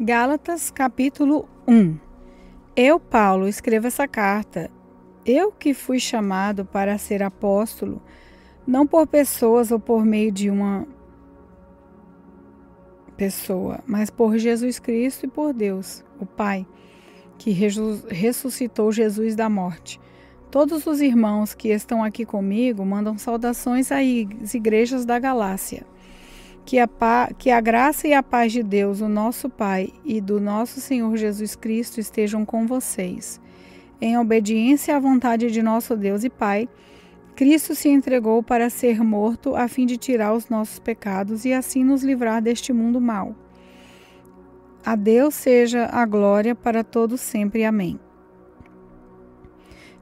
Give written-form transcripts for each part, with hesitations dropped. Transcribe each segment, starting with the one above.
Gálatas capítulo 1. Eu, Paulo, escrevo essa carta. Eu que fui chamado para ser apóstolo, não por pessoas ou por meio de uma pessoa, mas por Jesus Cristo e por Deus, o Pai, que ressuscitou Jesus da morte. Todos os irmãos que estão aqui comigo mandam saudações às igrejas da Galácia. Que a graça e a paz de Deus, o nosso Pai, e do nosso Senhor Jesus Cristo estejam com vocês. Em obediência à vontade de nosso Deus e Pai, Cristo se entregou para ser morto a fim de tirar os nossos pecados e assim nos livrar deste mundo mau. A Deus seja a glória para todos sempre. Amém.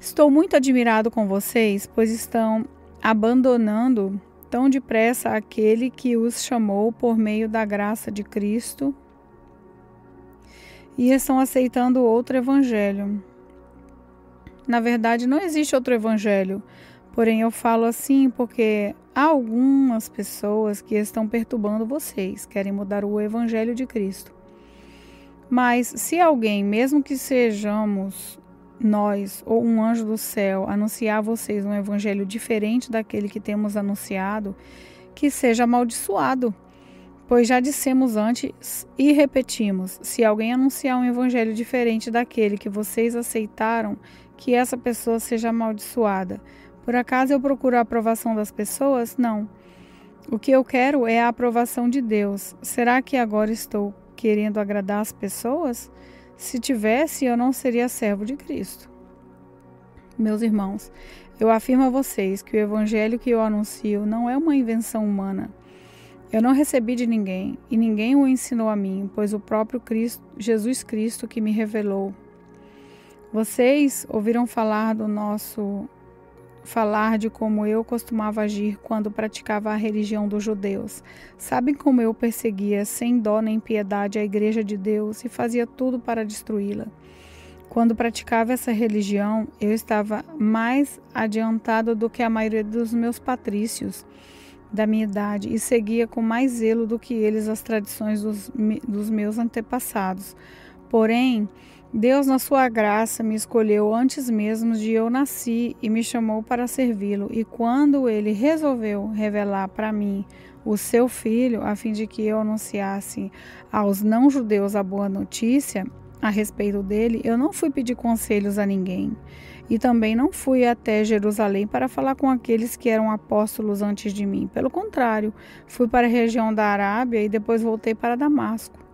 Estou muito admirado com vocês, pois estão abandonando tão depressa aquele que os chamou por meio da graça de Cristo e estão aceitando outro evangelho. Na verdade, não existe outro evangelho, porém eu falo assim porque há algumas pessoas que estão perturbando vocês, querem mudar o evangelho de Cristo. Mas se alguém, mesmo que sejamos nós ou um anjo do céu, anunciar a vocês um evangelho diferente daquele que temos anunciado, que seja amaldiçoado. Pois já dissemos antes e repetimos, se alguém anunciar um evangelho diferente daquele que vocês aceitaram, que essa pessoa seja amaldiçoada. Por acaso eu procuro a aprovação das pessoas? Não. O que eu quero é a aprovação de Deus. Será que agora estou querendo agradar as pessoas? Se tivesse, eu não seria servo de Cristo. Meus irmãos, eu afirmo a vocês que o evangelho que eu anuncio não é uma invenção humana. Eu não recebi de ninguém, e ninguém o ensinou a mim, pois o próprio Jesus Cristo que me revelou. Vocês ouviram falar de como eu costumava agir quando praticava a religião dos judeus. Sabem como eu perseguia sem dó nem piedade a igreja de Deus e fazia tudo para destruí-la. Quando praticava essa religião, eu estava mais adiantado do que a maioria dos meus patrícios da minha idade e seguia com mais zelo do que eles as tradições dos meus antepassados. Porém, Deus, na sua graça, me escolheu antes mesmo de eu nasci e me chamou para servi-lo. E quando ele resolveu revelar para mim o seu filho, a fim de que eu anunciasse aos não-judeus a boa notícia a respeito dele, eu não fui pedir conselhos a ninguém. E também não fui até Jerusalém para falar com aqueles que eram apóstolos antes de mim. Pelo contrário, fui para a região da Arábia e depois voltei para Damasco.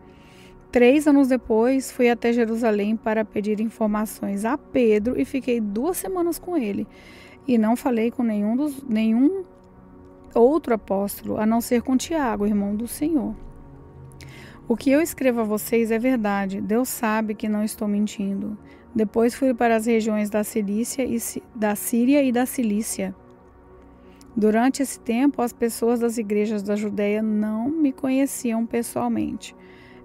3 anos depois, fui até Jerusalém para pedir informações a Pedro e fiquei 2 semanas com ele. E não falei com nenhum outro apóstolo, a não ser com Tiago, irmão do Senhor. O que eu escrevo a vocês é verdade. Deus sabe que não estou mentindo. Depois fui para as regiões da Síria e da Cilícia. Durante esse tempo, as pessoas das igrejas da Judéia não me conheciam pessoalmente.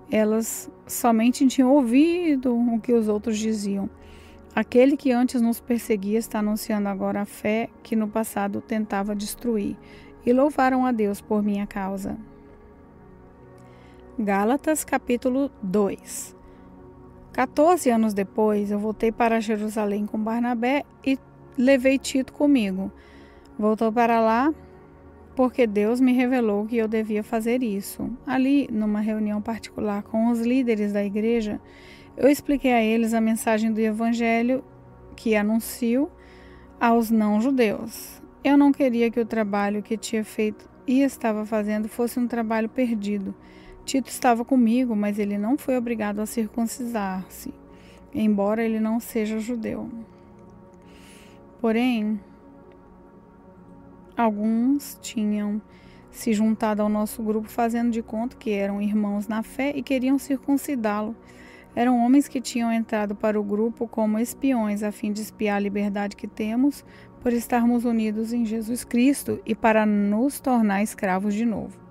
Elas somente tinham ouvido o que os outros diziam. Aquele que antes nos perseguia está anunciando agora a fé que no passado tentava destruir. E louvaram a Deus por minha causa. Gálatas capítulo 2. 14 anos depois, eu voltei para Jerusalém com Barnabé e levei Tito comigo. Voltou para lá porque Deus me revelou que eu devia fazer isso. Ali, numa reunião particular com os líderes da igreja, eu expliquei a eles a mensagem do evangelho que anuncio aos não-judeus. Eu não queria que o trabalho que tinha feito e estava fazendo fosse um trabalho perdido. Tito estava comigo, mas ele não foi obrigado a circuncidar-se, embora ele não seja judeu. Porém, alguns tinham se juntado ao nosso grupo fazendo de conta que eram irmãos na fé e queriam circuncidá-lo. Eram homens que tinham entrado para o grupo como espiões a fim de espiar a liberdade que temos por estarmos unidos em Jesus Cristo e para nos tornar escravos de novo.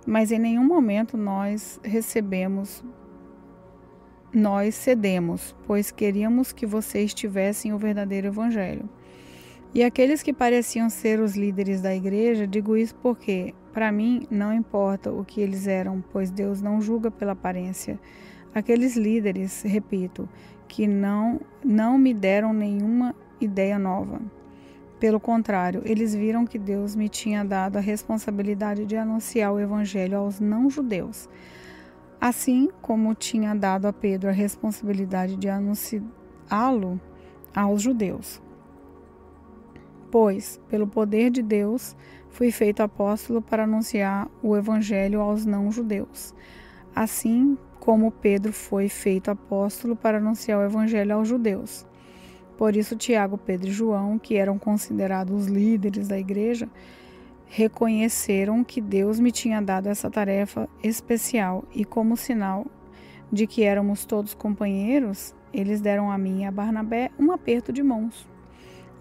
Mas em nenhum momento nós cedemos, pois queríamos que vocês tivessem o verdadeiro evangelho. E aqueles que pareciam ser os líderes da igreja, digo isso porque Para mim, não importa o que eles eram, pois Deus não julga pela aparência. Aqueles líderes, repito, que não me deram nenhuma ideia nova. Pelo contrário, eles viram que Deus me tinha dado a responsabilidade de anunciar o evangelho aos não-judeus, assim como tinha dado a Pedro a responsabilidade de anunciá-lo aos judeus. Pois, pelo poder de Deus, fui feito apóstolo para anunciar o evangelho aos não-judeus, assim como Pedro foi feito apóstolo para anunciar o evangelho aos judeus. Por isso, Tiago, Pedro e João, que eram considerados os líderes da igreja, reconheceram que Deus me tinha dado essa tarefa especial e, como sinal de que éramos todos companheiros, eles deram a mim e a Barnabé um aperto de mãos.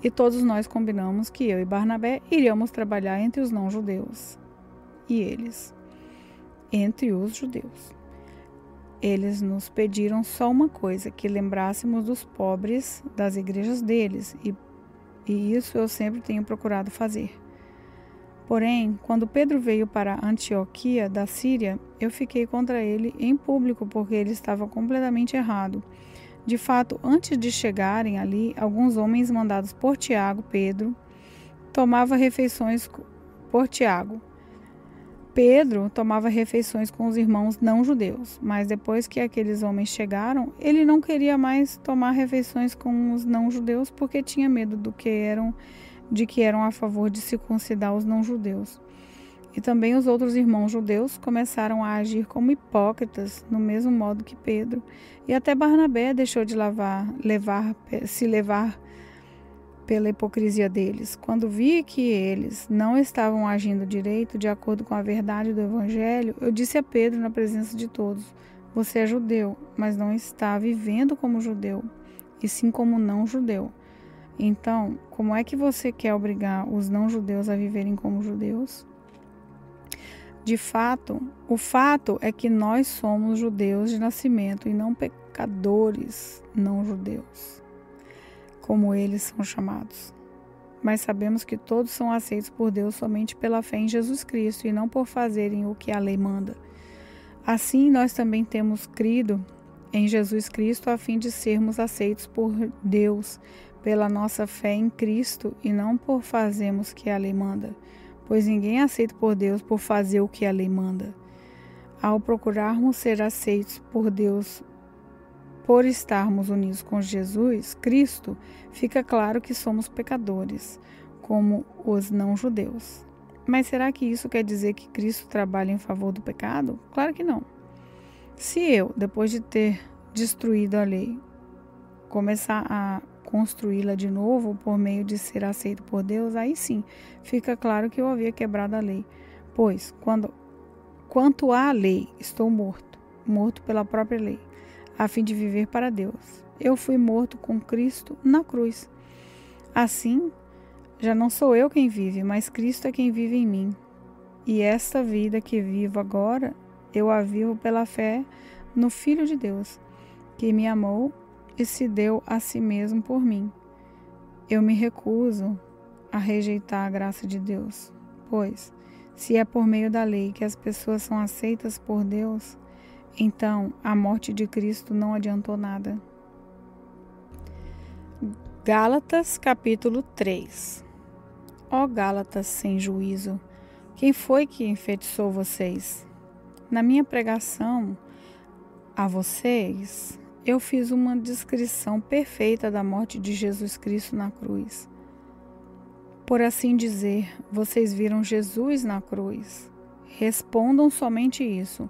E todos nós combinamos que eu e Barnabé iríamos trabalhar entre os não-judeus e eles, entre os judeus. Eles nos pediram só uma coisa, que lembrássemos dos pobres das igrejas deles, e isso eu sempre tenho procurado fazer. Porém, quando Pedro veio para Antioquia da Síria, eu fiquei contra ele em público, porque ele estava completamente errado. De fato, antes de chegarem ali, alguns homens mandados por Pedro tomava refeições com os irmãos não-judeus, mas depois que aqueles homens chegaram, ele não queria mais tomar refeições com os não-judeus porque tinha medo de que eram a favor de circuncidar os não-judeus. E também os outros irmãos judeus começaram a agir como hipócritas, no mesmo modo que Pedro. E até Barnabé deixou de se levar pela hipocrisia deles. Quando vi que eles não estavam agindo direito, de acordo com a verdade do Evangelho, eu disse a Pedro na presença de todos: você é judeu, mas não está vivendo como judeu, e sim como não-judeu. Então, como é que você quer obrigar os não-judeus a viverem como judeus? De fato, o fato é que nós somos judeus de nascimento e não pecadores não-judeus, como eles são chamados. Mas sabemos que todos são aceitos por Deus somente pela fé em Jesus Cristo e não por fazerem o que a lei manda. Assim, nós também temos crido em Jesus Cristo a fim de sermos aceitos por Deus pela nossa fé em Cristo e não por fazermos o que a lei manda. Pois ninguém é aceito por Deus por fazer o que a lei manda. Ao procurarmos ser aceitos por Deus por estarmos unidos com Jesus Cristo, fica claro que somos pecadores, como os não-judeus. Mas será que isso quer dizer que Cristo trabalha em favor do pecado? Claro que não. Se eu, depois de ter destruído a lei, começar a construí-la de novo por meio de ser aceito por Deus, aí sim, fica claro que eu havia quebrado a lei. Pois, quanto à lei, estou morto pela própria lei, a fim de viver para Deus. Eu fui morto com Cristo na cruz. Assim, já não sou eu quem vive, mas Cristo é quem vive em mim. E esta vida que vivo agora, eu a vivo pela fé no Filho de Deus, que me amou e se deu a si mesmo por mim. Eu me recuso a rejeitar a graça de Deus, pois, se é por meio da lei que as pessoas são aceitas por Deus, então a morte de Cristo não adiantou nada. Gálatas capítulo 3. Ó Gálatas sem juízo, quem foi que enfeitiçou vocês? Na minha pregação a vocês, eu fiz uma descrição perfeita da morte de Jesus Cristo na cruz. Por assim dizer, vocês viram Jesus na cruz. Respondam somente isso.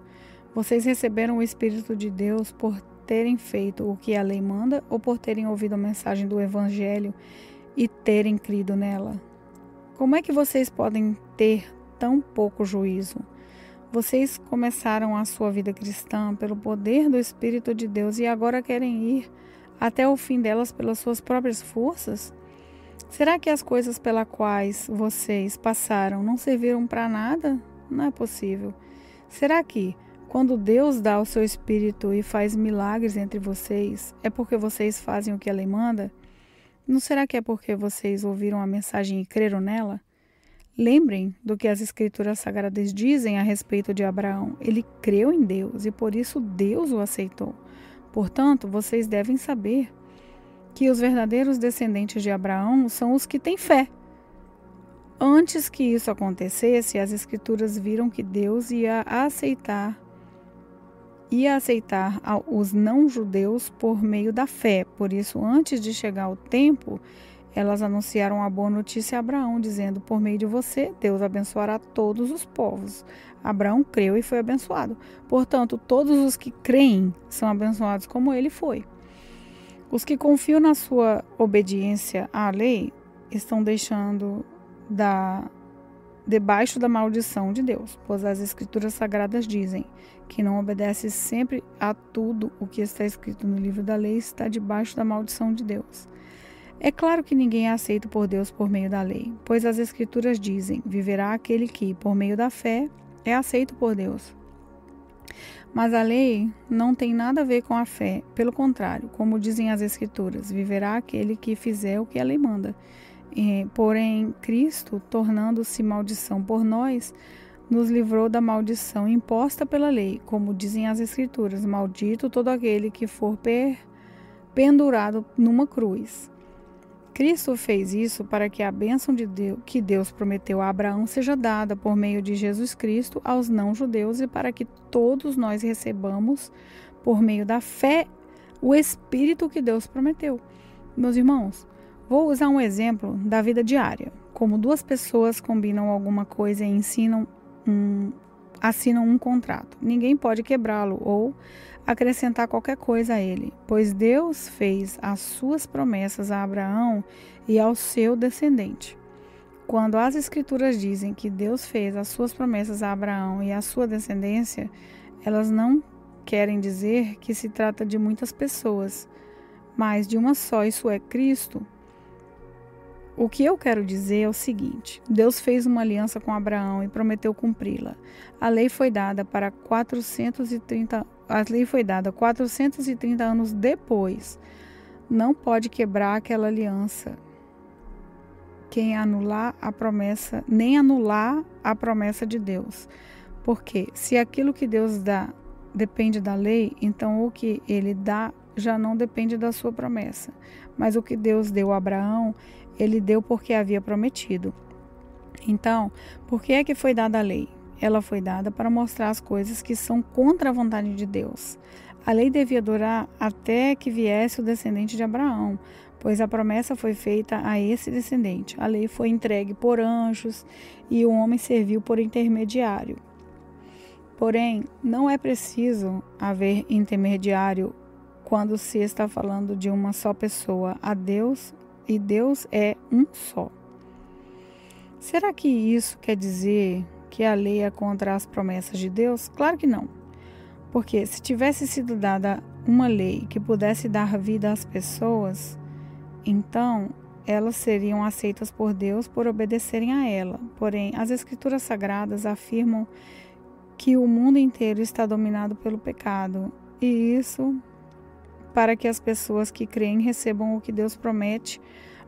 Vocês receberam o Espírito de Deus por terem feito o que a lei manda ou por terem ouvido a mensagem do Evangelho e terem crido nela? Como é que vocês podem ter tão pouco juízo? Vocês começaram a sua vida cristã pelo poder do Espírito de Deus e agora querem ir até o fim delas pelas suas próprias forças? Será que as coisas pelas quais vocês passaram não serviram para nada? Não é possível. Será que, quando Deus dá o seu Espírito e faz milagres entre vocês, é porque vocês fazem o que a lei manda? Não será que é porque vocês ouviram a mensagem e creram nela? Lembrem do que as Escrituras Sagradas dizem a respeito de Abraão. Ele creu em Deus e por isso Deus o aceitou. Portanto, vocês devem saber que os verdadeiros descendentes de Abraão são os que têm fé. Antes que isso acontecesse, as Escrituras viram que Deus ia aceitar os não-judeus por meio da fé. Por isso, antes de chegar o tempo, elas anunciaram a boa notícia a Abraão, dizendo: por meio de você, Deus abençoará todos os povos. Abraão creu e foi abençoado. Portanto, todos os que creem são abençoados como ele foi. Os que confiam na sua obediência à lei estão deixando debaixo da maldição de Deus, pois as Escrituras Sagradas dizem que não obedece sempre a tudo o que está escrito no livro da lei está debaixo da maldição de Deus. É claro que ninguém é aceito por Deus por meio da lei, pois as Escrituras dizem: viverá aquele que, por meio da fé, é aceito por Deus. Mas a lei não tem nada a ver com a fé, pelo contrário, como dizem as Escrituras: viverá aquele que fizer o que a lei manda. Porém, Cristo, tornando-se maldição por nós, nos livrou da maldição imposta pela lei, como dizem as Escrituras: maldito todo aquele que for pendurado numa cruz. Cristo fez isso para que a bênção de Deus, que Deus prometeu a Abraão, seja dada por meio de Jesus Cristo aos não-judeus e para que todos nós recebamos, por meio da fé, o Espírito que Deus prometeu. Meus irmãos, vou usar um exemplo da vida diária. Como duas pessoas combinam alguma coisa e assinam um contrato. Ninguém pode quebrá-lo ou acrescentar qualquer coisa a ele, pois Deus fez as suas promessas a Abraão e ao seu descendente. Quando as Escrituras dizem que Deus fez as suas promessas a Abraão e à sua descendência, elas não querem dizer que se trata de muitas pessoas, mas de uma só, isso é Cristo. O que eu quero dizer é o seguinte: Deus fez uma aliança com Abraão e prometeu cumpri-la. A lei foi dada 430 anos depois. Não pode quebrar aquela aliança. Nem anular a promessa de Deus. Porque se aquilo que Deus dá depende da lei, então o que ele dá já não depende da sua promessa. Mas o que Deus deu a Abraão, ele deu porque havia prometido. Então, por que é que foi dada a lei? Ela foi dada para mostrar as coisas que são contra a vontade de Deus. A lei devia durar até que viesse o descendente de Abraão, pois a promessa foi feita a esse descendente. A lei foi entregue por anjos e o homem serviu por intermediário. Porém, não é preciso haver intermediário quando se está falando de uma só pessoa, a Deus, e Deus é um só. Será que isso quer dizer que a lei é contra as promessas de Deus? Claro que não. Porque se tivesse sido dada uma lei que pudesse dar vida às pessoas, então elas seriam aceitas por Deus por obedecerem a ela. Porém, as Escrituras Sagradas afirmam que o mundo inteiro está dominado pelo pecado, e isso para que as pessoas que creem recebam o que Deus promete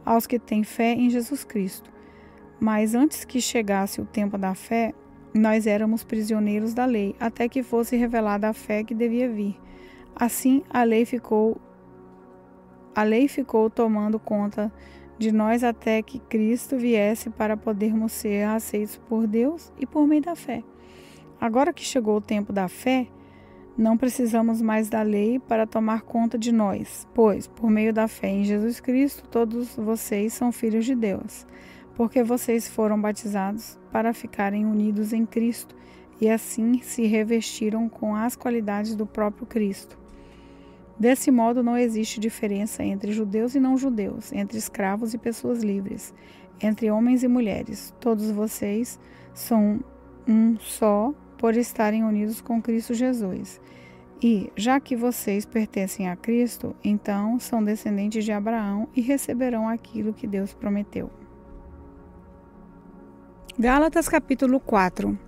aos que têm fé em Jesus Cristo. Mas antes que chegasse o tempo da fé, nós éramos prisioneiros da lei, até que fosse revelada a fé que devia vir. Assim, a lei ficou tomando conta de nós até que Cristo viesse para podermos ser aceitos por Deus e por meio da fé. Agora que chegou o tempo da fé, não precisamos mais da lei para tomar conta de nós, pois, por meio da fé em Jesus Cristo, todos vocês são filhos de Deus, porque vocês foram batizados para ficarem unidos em Cristo e assim se revestiram com as qualidades do próprio Cristo. Desse modo, não existe diferença entre judeus e não-judeus, entre escravos e pessoas livres, entre homens e mulheres. Todos vocês são um só por estarem unidos com Cristo Jesus. E, já que vocês pertencem a Cristo, então são descendentes de Abraão e receberão aquilo que Deus prometeu. Gálatas capítulo 4.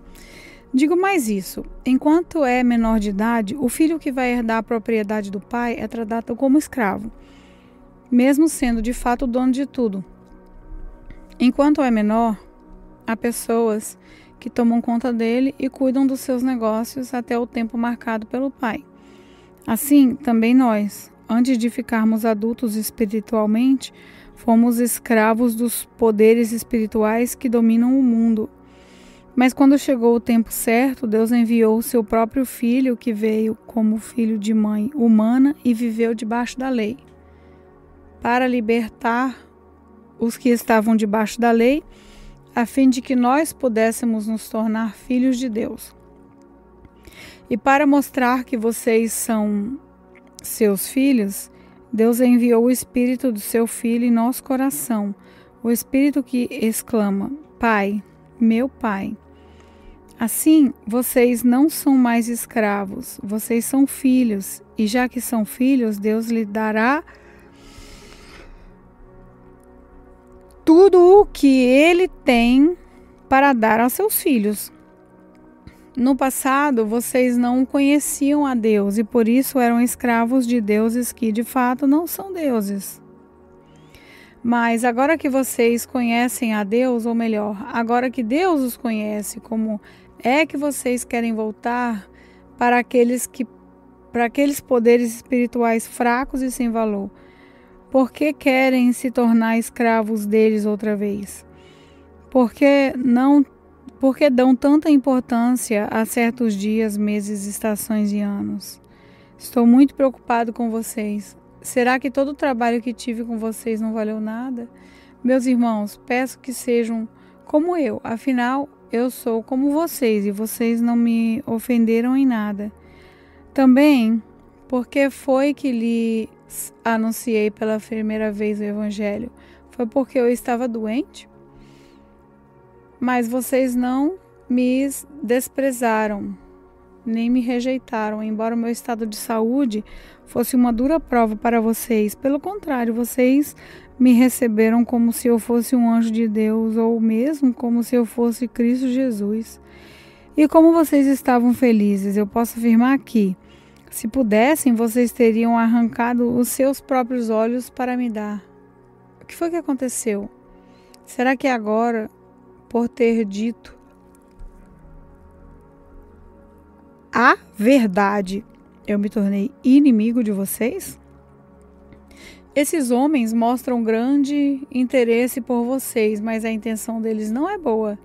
Digo mais isso: enquanto é menor de idade, o filho que vai herdar a propriedade do pai é tratado como escravo, mesmo sendo de fato o dono de tudo. Enquanto é menor, há pessoas que tomam conta dele e cuidam dos seus negócios até o tempo marcado pelo Pai. Assim, também nós, antes de ficarmos adultos espiritualmente, fomos escravos dos poderes espirituais que dominam o mundo. Mas quando chegou o tempo certo, Deus enviou o seu próprio Filho, que veio como filho de mãe humana e viveu debaixo da lei, para libertar os que estavam debaixo da lei, a fim de que nós pudéssemos nos tornar filhos de Deus. E para mostrar que vocês são seus filhos, Deus enviou o Espírito do seu Filho em nosso coração, o Espírito que exclama: Pai, meu Pai. Assim, vocês não são mais escravos, vocês são filhos, e já que são filhos, Deus lhe dará tudo o que Ele tem para dar aos seus filhos. No passado, vocês não conheciam a Deus e por isso eram escravos de deuses que de fato não são deuses. Mas agora que vocês conhecem a Deus, ou melhor, agora que Deus os conhece, como é que vocês querem voltar para aqueles poderes espirituais fracos e sem valor? Por que querem se tornar escravos deles outra vez? Por que dão tanta importância a certos dias, meses, estações e anos? Estou muito preocupado com vocês. Será que todo o trabalho que tive com vocês não valeu nada? Meus irmãos, peço que sejam como eu. Afinal, eu sou como vocês e vocês não me ofenderam em nada. Também, porque foi que lhes anunciei pela primeira vez o Evangelho? Foi porque eu estava doente? Mas vocês não me desprezaram, nem me rejeitaram, embora o meu estado de saúde fosse uma dura prova para vocês. Pelo contrário, vocês me receberam como se eu fosse um anjo de Deus, ou mesmo como se eu fosse Cristo Jesus. E como vocês estavam felizes, eu posso afirmar que, se pudessem, vocês teriam arrancado os seus próprios olhos para me dar. O que foi que aconteceu? Será que agora, por ter dito a verdade, eu me tornei inimigo de vocês? Esses homens mostram grande interesse por vocês, mas a intenção deles não é boa.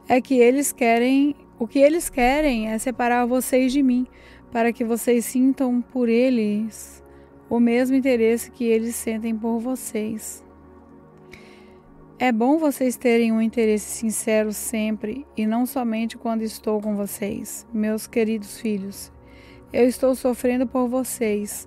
O que eles querem é separar vocês de mim, para que vocês sintam por eles o mesmo interesse que eles sentem por vocês. É bom vocês terem um interesse sincero sempre, e não somente quando estou com vocês, meus queridos filhos. Eu estou sofrendo por vocês,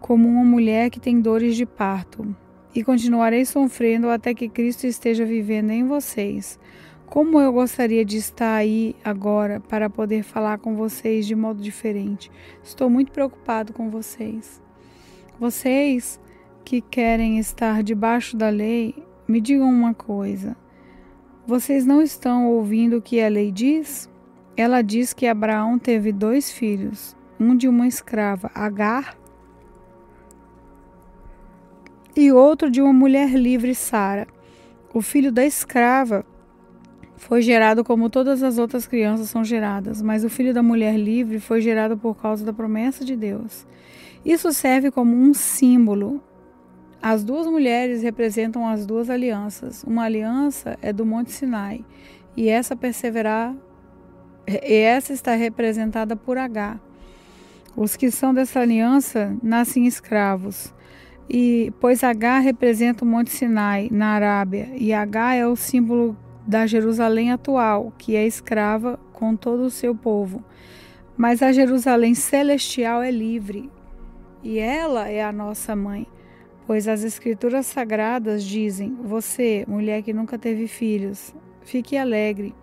como uma mulher que tem dores de parto, e continuarei sofrendo até que Cristo esteja vivendo em vocês. Como eu gostaria de estar aí agora para poder falar com vocês de modo diferente. Estou muito preocupado com vocês. Vocês que querem estar debaixo da lei, me digam uma coisa. Vocês não estão ouvindo o que a lei diz? Ela diz que Abraão teve 2 filhos, um de uma escrava, Agar, e outro de uma mulher livre, Sara. O filho da escrava foi gerado como todas as outras crianças são geradas, mas o filho da mulher livre foi gerado por causa da promessa de Deus. Isso serve como um símbolo. As 2 mulheres representam as 2 alianças. Uma aliança é do Monte Sinai, e essa está representada por Agar. Os que são dessa aliança nascem escravos, pois Agar representa o Monte Sinai, na Arábia, e Agar é o símbolo da Jerusalém atual, que é escrava com todo o seu povo. Mas a Jerusalém celestial é livre, e ela é a nossa mãe, pois as Escrituras Sagradas dizem: você, mulher que nunca teve filhos, fique alegre.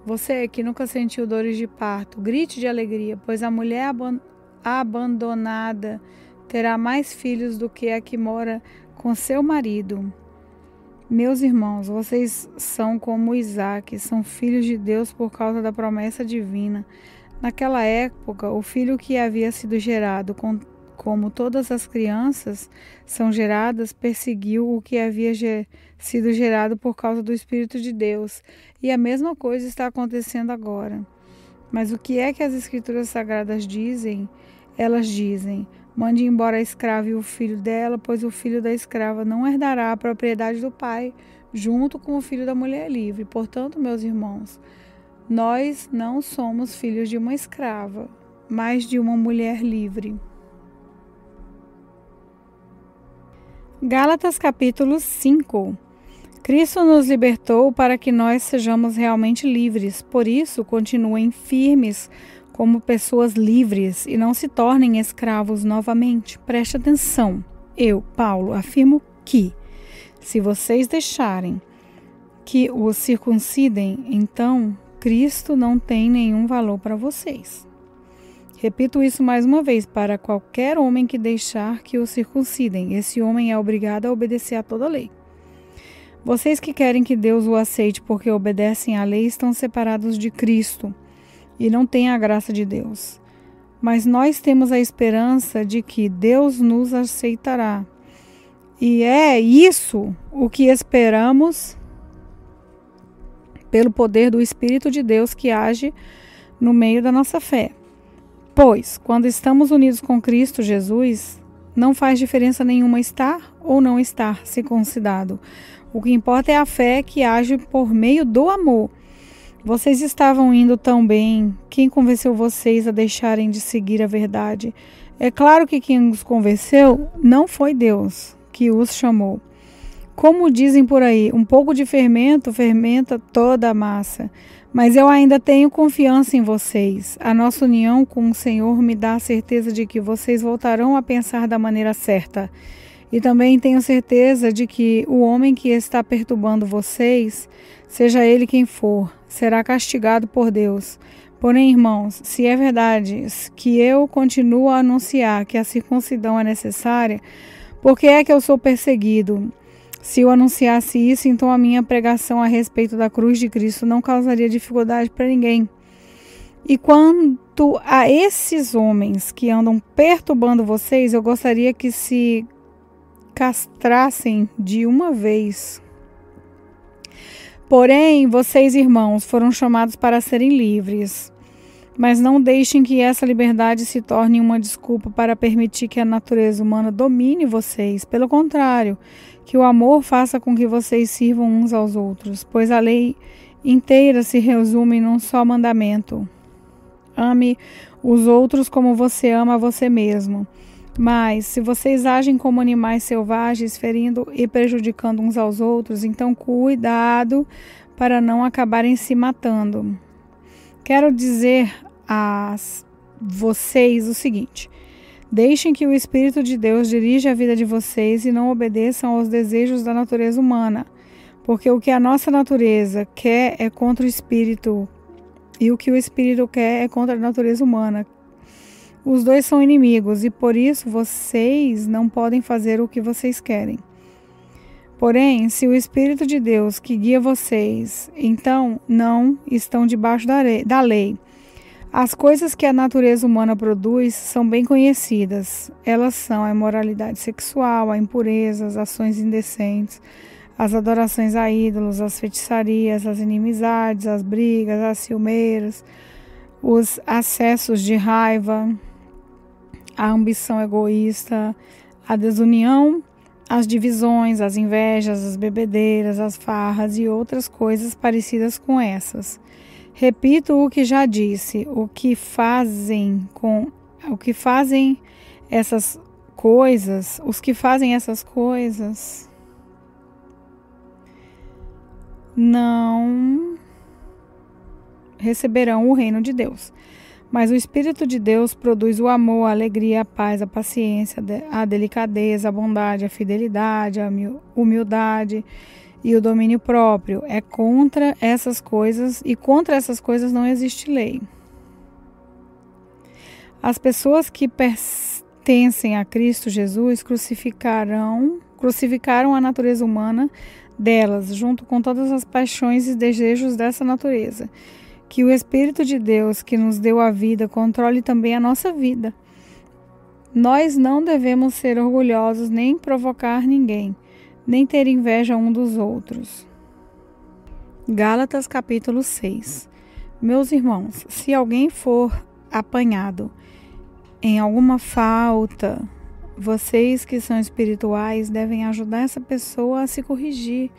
Você que nunca sentiu dores de parto, grite de alegria, pois a mulher abandonada terá mais filhos do que a que mora com seu marido. Meus irmãos, vocês são como Isaac, são filhos de Deus por causa da promessa divina. Naquela época, o filho que havia sido gerado como todas as crianças são geradas, perseguiu o que havia sido gerado por causa do Espírito de Deus. E a mesma coisa está acontecendo agora. Mas o que é que as Escrituras Sagradas dizem? Elas dizem: mande embora a escrava e o filho dela, pois o filho da escrava não herdará a propriedade do pai, junto com o filho da mulher livre. Portanto, meus irmãos, nós não somos filhos de uma escrava, mas de uma mulher livre. Gálatas capítulo 5. Cristo nos libertou para que nós sejamos realmente livres. Por isso, continuem firmes como pessoas livres e não se tornem escravos novamente. Preste atenção. Eu, Paulo, afirmo que, se vocês deixarem que os circuncidem, então Cristo não tem nenhum valor para vocês. Repito isso mais uma vez: para qualquer homem que deixar que o circuncidem, esse homem é obrigado a obedecer a toda a lei. Vocês que querem que Deus o aceite porque obedecem à lei estão separados de Cristo e não têm a graça de Deus. Mas nós temos a esperança de que Deus nos aceitará. E é isso o que esperamos pelo poder do Espírito de Deus que age no meio da nossa fé. Pois, quando estamos unidos com Cristo Jesus, não faz diferença nenhuma estar ou não estar circuncidado. O que importa é a fé que age por meio do amor. Vocês estavam indo tão bem. Quem convenceu vocês a deixarem de seguir a verdade? É claro que quem os convenceu não foi Deus que os chamou. Como dizem por aí, um pouco de fermento fermenta toda a massa. Mas eu ainda tenho confiança em vocês. A nossa união com o Senhor me dá a certeza de que vocês voltarão a pensar da maneira certa. E também tenho certeza de que o homem que está perturbando vocês, seja ele quem for, será castigado por Deus. Porém, irmãos, se é verdade que eu continuo a anunciar que a circuncisão é necessária, por que é que eu sou perseguido? Se eu anunciasse isso, então a minha pregação a respeito da cruz de Cristo não causaria dificuldade para ninguém. E quanto a esses homens que andam perturbando vocês, eu gostaria que se castrassem de uma vez. Porém, vocês, irmãos, foram chamados para serem livres. Mas não deixem que essa liberdade se torne uma desculpa para permitir que a natureza humana domine vocês. Pelo contrário, que o amor faça com que vocês sirvam uns aos outros, pois a lei inteira se resume num só mandamento: ame os outros como você ama a você mesmo. Mas, se vocês agem como animais selvagens, ferindo e prejudicando uns aos outros, então cuidado para não acabarem se matando. Quero dizer a vocês o seguinte: deixem que o Espírito de Deus dirija a vida de vocês e não obedeçam aos desejos da natureza humana, porque o que a nossa natureza quer é contra o Espírito, e o que o Espírito quer é contra a natureza humana. Os dois são inimigos e por isso vocês não podem fazer o que vocês querem. Porém, se o Espírito de Deus que guia vocês, então não estão debaixo da lei. As coisas que a natureza humana produz são bem conhecidas. Elas são a imoralidade sexual, a impureza, as ações indecentes, as adorações a ídolos, as feitiçarias, as inimizades, as brigas, as ciumeiras, os acessos de raiva, a ambição egoísta, a desunião, as divisões, as invejas, as bebedeiras, as farras e outras coisas parecidas com essas. Repito o que já disse: o que fazem essas coisas, os que fazem essas coisas não receberão o reino de Deus. Mas o Espírito de Deus produz o amor, a alegria, a paz, a paciência, a delicadeza, a bondade, a fidelidade, a humildade e o domínio próprio. É contra essas coisas, e contra essas coisas não existe lei. As pessoas que pertencem a Cristo Jesus crucificaram a natureza humana delas, junto com todas as paixões e desejos dessa natureza. Que o Espírito de Deus, que nos deu a vida, controle também a nossa vida. Nós não devemos ser orgulhosos, nem provocar ninguém, nem ter inveja um dos outros. Gálatas capítulo 6. Meus irmãos, se alguém for apanhado em alguma falta, vocês que são espirituais devem ajudar essa pessoa a se corrigir,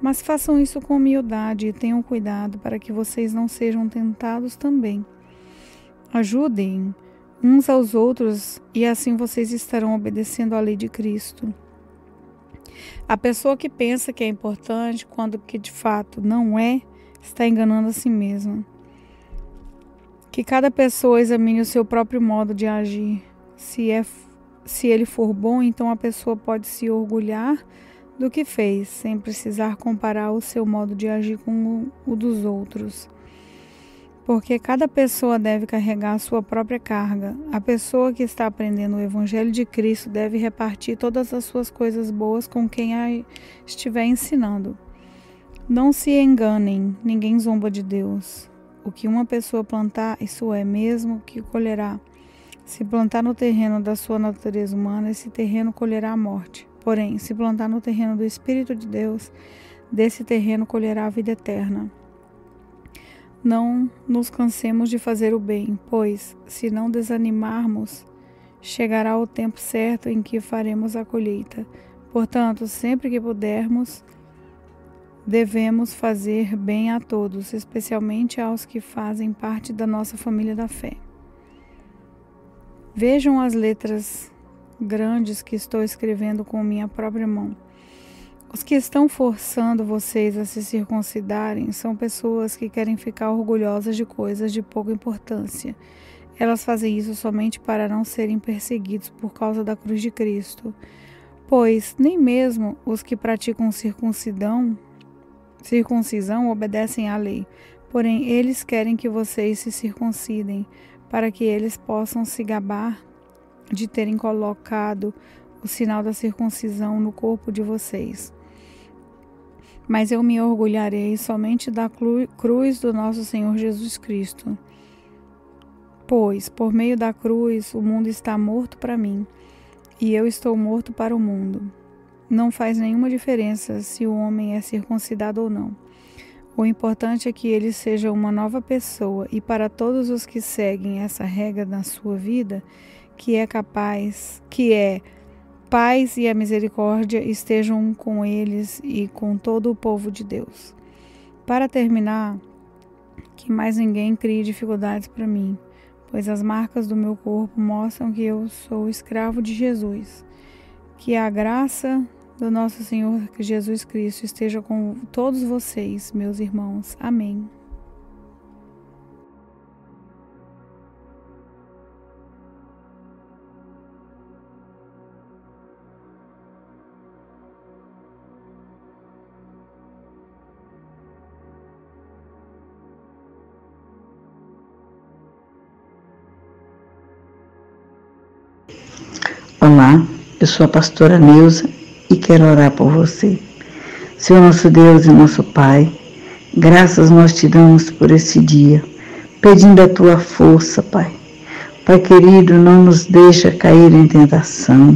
mas façam isso com humildade e tenham cuidado para que vocês não sejam tentados também. Ajudem uns aos outros e assim vocês estarão obedecendo à lei de Cristo. A pessoa que pensa que é importante quando que de fato não é, está enganando a si mesma. Que cada pessoa examine o seu próprio modo de agir. Se ele for bom, então a pessoa pode se orgulhar do que fez, sem precisar comparar o seu modo de agir com o dos outros. Porque cada pessoa deve carregar a sua própria carga. A pessoa que está aprendendo o Evangelho de Cristo deve repartir todas as suas coisas boas com quem a estiver ensinando. Não se enganem, ninguém zomba de Deus. O que uma pessoa plantar, isso é mesmo que colherá. Se plantar no terreno da sua natureza humana, esse terreno colherá a morte. Porém, se plantar no terreno do Espírito de Deus, desse terreno colherá a vida eterna. Não nos cansemos de fazer o bem, pois, se não desanimarmos, chegará o tempo certo em que faremos a colheita. Portanto, sempre que pudermos, devemos fazer bem a todos, especialmente aos que fazem parte da nossa família da fé. Vejam as letras grandes que estou escrevendo com minha própria mão. Os que estão forçando vocês a se circuncidarem são pessoas que querem ficar orgulhosas de coisas de pouca importância. Elas fazem isso somente para não serem perseguidos por causa da cruz de Cristo. Pois nem mesmo os que praticam circuncisão obedecem à lei. Porém, eles querem que vocês se circuncidem, para que eles possam se gabar de terem colocado o sinal da circuncisão no corpo de vocês. Mas eu me orgulharei somente da cruz do nosso Senhor Jesus Cristo. Pois, por meio da cruz, o mundo está morto para mim, e eu estou morto para o mundo. Não faz nenhuma diferença se o homem é circuncidado ou não. O importante é que ele seja uma nova pessoa, e para todos os que seguem essa regra na sua vida, paz e a misericórdia estejam com eles e com todo o povo de Deus. Para terminar, que mais ninguém crie dificuldades para mim, pois as marcas do meu corpo mostram que eu sou escravo de Jesus. Que a graça do nosso Senhor Jesus Cristo esteja com todos vocês, meus irmãos. Amém. Olá, eu sou a pastora Neuza e quero orar por você. Senhor nosso Deus e nosso Pai, graças nós te damos por esse dia, pedindo a tua força, Pai. Pai querido, não nos deixa cair em tentação,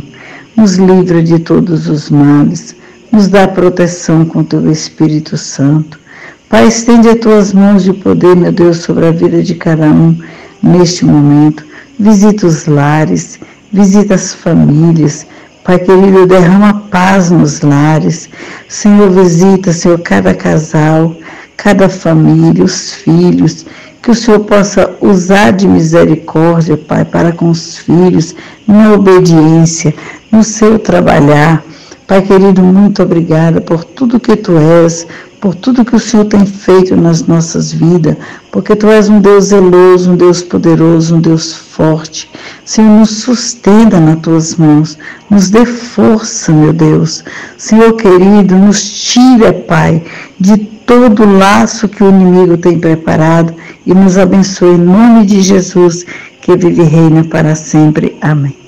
nos livra de todos os males, nos dá proteção com teu Espírito Santo. Pai, estende as tuas mãos de poder, meu Deus, sobre a vida de cada um neste momento. Visita os lares, visita as famílias. Pai querido, derrama paz nos lares. Senhor, visita, Senhor, cada casal, cada família, os filhos. Que o Senhor possa usar de misericórdia, Pai, para com os filhos, na obediência, no seu trabalhar. Pai querido, muito obrigada por tudo que Tu és, por tudo que o Senhor tem feito nas nossas vidas, porque Tu és um Deus zeloso, um Deus poderoso, um Deus forte. Senhor, nos sustenta nas Tuas mãos, nos dê força, meu Deus. Senhor querido, nos tira, Pai, de todo o laço que o inimigo tem preparado e nos abençoe em nome de Jesus, que vive e reina para sempre. Amém.